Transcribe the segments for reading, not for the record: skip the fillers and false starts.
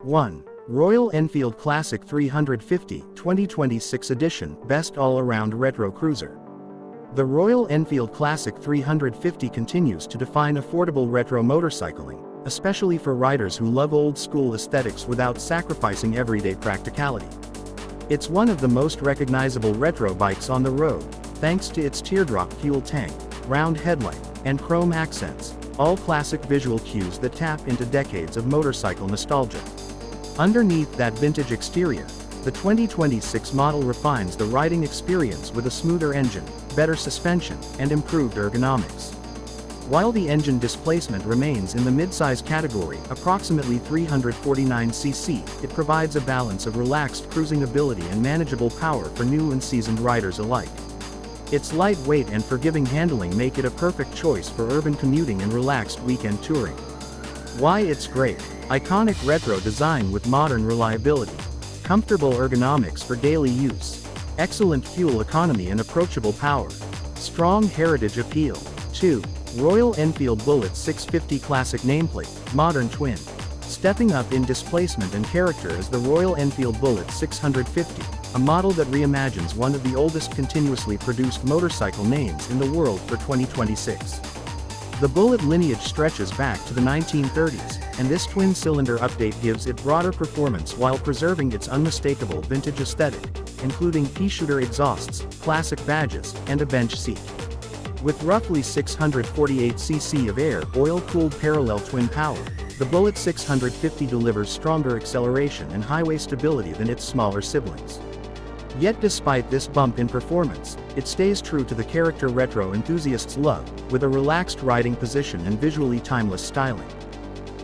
1. Royal Enfield Classic 350 2026 Edition Best All-Around Retro Cruiser. The Royal Enfield Classic 350 continues to define affordable retro motorcycling, especially for riders who love old-school aesthetics without sacrificing everyday practicality. It's one of the most recognizable retro bikes on the road, thanks to its teardrop fuel tank, round headlight, and chrome accents, all classic visual cues that tap into decades of motorcycle nostalgia. Underneath that vintage exterior, the 2026 model refines the riding experience with a smoother engine, better suspension, and improved ergonomics. While the engine displacement remains in the midsize category, approximately 349 cc, it provides a balance of relaxed cruising ability and manageable power for new and seasoned riders alike. Its lightweight and forgiving handling make it a perfect choice for urban commuting and relaxed weekend touring. Why it's great. Iconic retro design with modern reliability. Comfortable ergonomics for daily use. Excellent fuel economy and approachable power. Strong heritage appeal. 2. Royal Enfield Bullitt 650 Classic Nameplate, Modern Twin. Stepping up in displacement and character is the Royal Enfield Bullitt 650, a model that reimagines one of the oldest continuously produced motorcycle names in the world for 2026. The Bullitt lineage stretches back to the 1930s, and this twin-cylinder update gives it broader performance while preserving its unmistakable vintage aesthetic, including pea-shooter exhausts, classic badges, and a bench seat. With roughly 648 cc of air oil-cooled parallel twin power, the Bullitt 650 delivers stronger acceleration and highway stability than its smaller siblings. Yet despite this bump in performance, it stays true to the character retro enthusiasts love, with a relaxed riding position and visually timeless styling.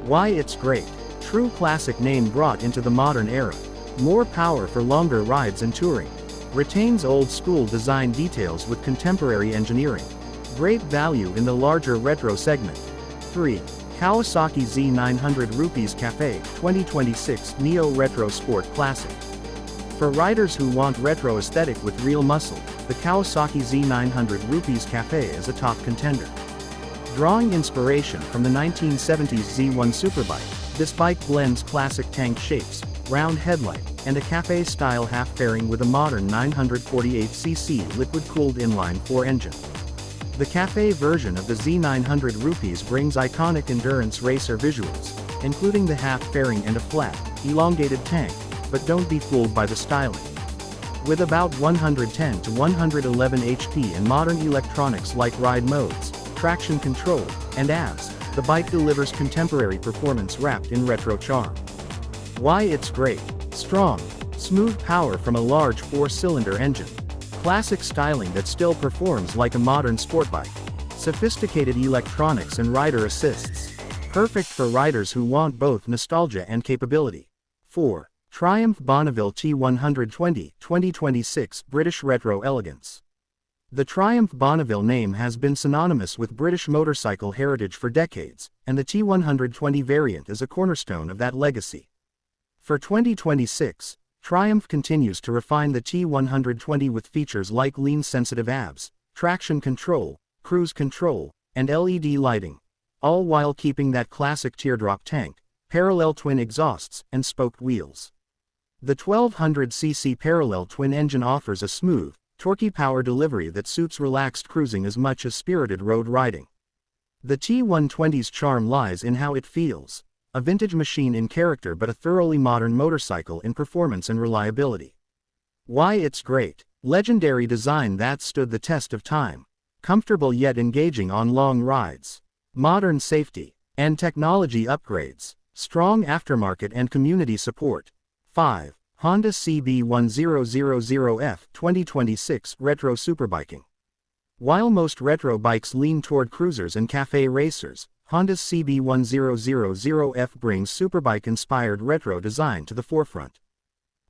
Why it's great. True classic name brought into the modern era. More power for longer rides and touring. Retains old-school design details with contemporary engineering. Great value in the larger retro segment. 3. Kawasaki Z900 Rupees Cafe 2026 Neo Retro Sport Classic. For riders who want retro aesthetic with real muscle, the Kawasaki Z900 Rupees Cafe is a top contender. Drawing inspiration from the 1970s Z1 Superbike, this bike blends classic tank shapes, round headlight, and a cafe-style half-fairing with a modern 948cc liquid-cooled inline-4 engine. The cafe version of the Z900 Rupees brings iconic endurance racer visuals, including the half-fairing and a flat, elongated tank, but don't be fooled by the styling. With about 110 to 111 HP and modern electronics like ride modes, traction control, and ABS, the bike delivers contemporary performance wrapped in retro charm. Why it's great. Strong, smooth power from a large 4-cylinder engine. Classic styling that still performs like a modern sport bike. Sophisticated electronics and rider assists. Perfect for riders who want both nostalgia and capability. 4. Triumph Bonneville T120 2026 British Retro Elegance. The Triumph Bonneville name has been synonymous with British motorcycle heritage for decades, and the T120 variant is a cornerstone of that legacy. For 2026, Triumph continues to refine the T120 with features like lean-sensitive ABS, traction control, cruise control, and LED lighting, all while keeping that classic teardrop tank, parallel twin exhausts, and spoked wheels. The 1200cc parallel twin engine offers a smooth, torquey power delivery that suits relaxed cruising as much as spirited road riding. The T120's charm lies in how it feels, a vintage machine in character but a thoroughly modern motorcycle in performance and reliability. Why it's great. Legendary design that stood the test of time. Comfortable yet engaging on long rides. Modern safety and technology upgrades. Strong aftermarket and community support. 5. Honda CB1000F 2026 Retro Superbiking. While most retro bikes lean toward cruisers and cafe racers, Honda's CB1000F brings superbike-inspired retro design to the forefront.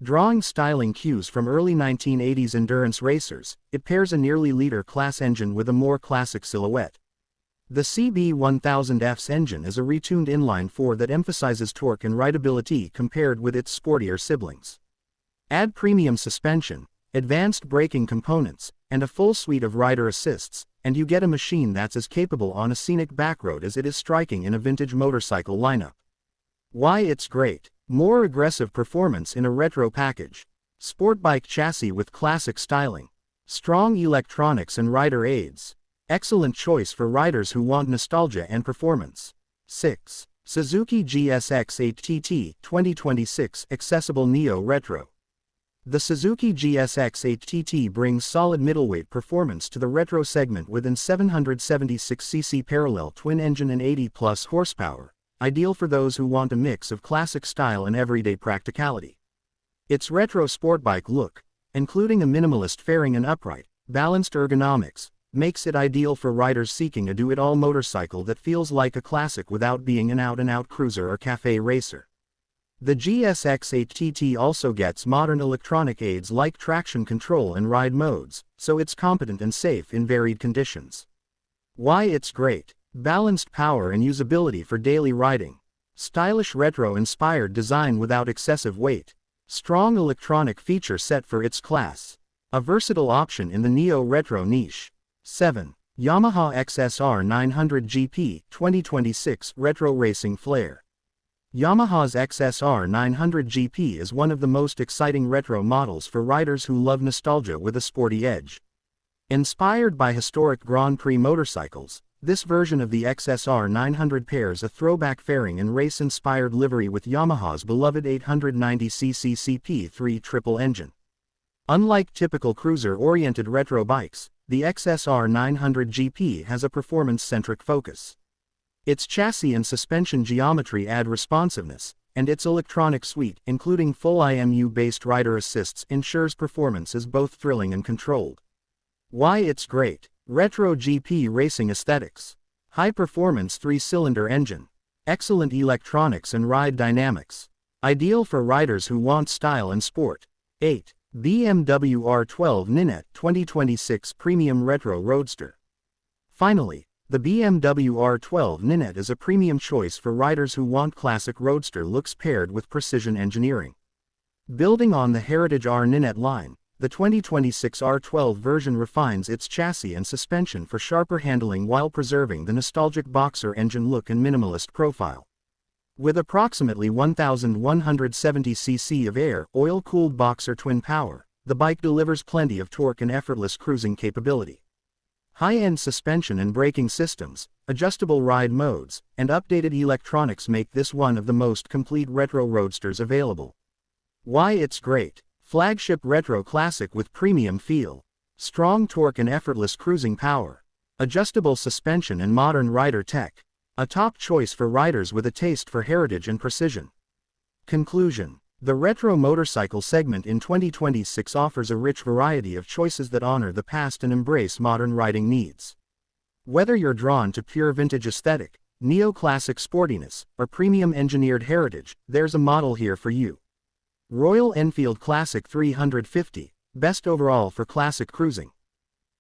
Drawing styling cues from early 1980s endurance racers, it pairs a nearly liter-class engine with a more classic silhouette. The CB1000F's engine is a retuned inline-4 that emphasizes torque and rideability compared with its sportier siblings. Add premium suspension, advanced braking components, and a full suite of rider assists, and you get a machine that's as capable on a scenic backroad as it is striking in a vintage motorcycle lineup. Why it's great. More aggressive performance in a retro package. Sport bike chassis with classic styling. Strong electronics and rider aids. Excellent choice for riders who want nostalgia and performance. 6. Suzuki GSX-8TT 2026 Accessible Neo Retro. The Suzuki GSX-8TT brings solid middleweight performance to the retro segment within 776cc parallel twin-engine and 80-plus horsepower, ideal for those who want a mix of classic style and everyday practicality. Its retro sport bike look, including a minimalist fairing and upright, balanced ergonomics, makes it ideal for riders seeking a do-it-all motorcycle that feels like a classic without being an out-and-out cruiser or cafe racer. The GSX-8TT also gets modern electronic aids like traction control and ride modes, so it's competent and safe in varied conditions. Why it's great. Balanced power and usability for daily riding. Stylish retro-inspired design without excessive weight. Strong electronic feature set for its class. A versatile option in the neo-retro niche. 7. Yamaha XSR 900 GP 2026 Retro Racing Flair. Yamaha's XSR 900 GP is one of the most exciting retro models for riders who love nostalgia with a sporty edge. Inspired by historic Grand Prix motorcycles, this version of the XSR 900 pairs a throwback fairing and race-inspired livery with Yamaha's beloved 890cc CP3 triple engine. Unlike typical cruiser-oriented retro bikes, the XSR 900 GP has a performance-centric focus. Its chassis and suspension geometry add responsiveness, and its electronic suite, including full IMU-based rider assists, ensures performance is both thrilling and controlled. Why it's great. Retro GP racing aesthetics. High-performance 3-cylinder engine. Excellent electronics and ride dynamics. Ideal for riders who want style and sport. 8. BMW R12 Ninette 2026 Premium Retro Roadster. Finally, the BMW R12 Ninette is a premium choice for riders who want classic roadster looks paired with precision engineering. Building on the Heritage R Ninette line, the 2026 R12 version refines its chassis and suspension for sharper handling while preserving the nostalgic boxer engine look and minimalist profile. With approximately 1,170 cc of air, oil-cooled boxer twin power, the bike delivers plenty of torque and effortless cruising capability. High-end suspension and braking systems, adjustable ride modes, and updated electronics make this one of the most complete retro roadsters available. Why it's great. Flagship retro classic with premium feel. Strong torque and effortless cruising power. Adjustable suspension and modern rider tech. A top choice for riders with a taste for heritage and precision. Conclusion. The retro motorcycle segment in 2026 offers a rich variety of choices that honor the past and embrace modern riding needs. Whether you're drawn to pure vintage aesthetic, neoclassic sportiness, or premium engineered heritage, there's a model here for you. Royal Enfield Classic 350, best overall for classic cruising.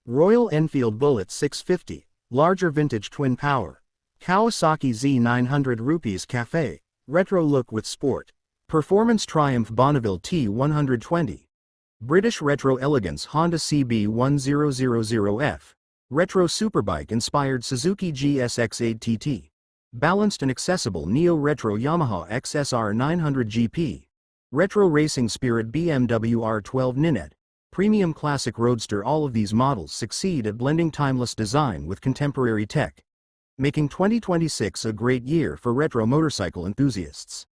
Royal Enfield Bullet 650, larger vintage twin power. Kawasaki Z900 Rupees Cafe, retro look with sport. Performance Triumph Bonneville T120. British Retro Elegance Honda CB1000F. Retro Superbike inspired Suzuki GSX-8TT. Balanced and accessible Neo-Retro Yamaha XSR 900 GP. Retro Racing Spirit BMW R12 Ninette. Premium Classic Roadster. All of these models succeed at blending timeless design with contemporary tech, making 2026 a great year for retro motorcycle enthusiasts.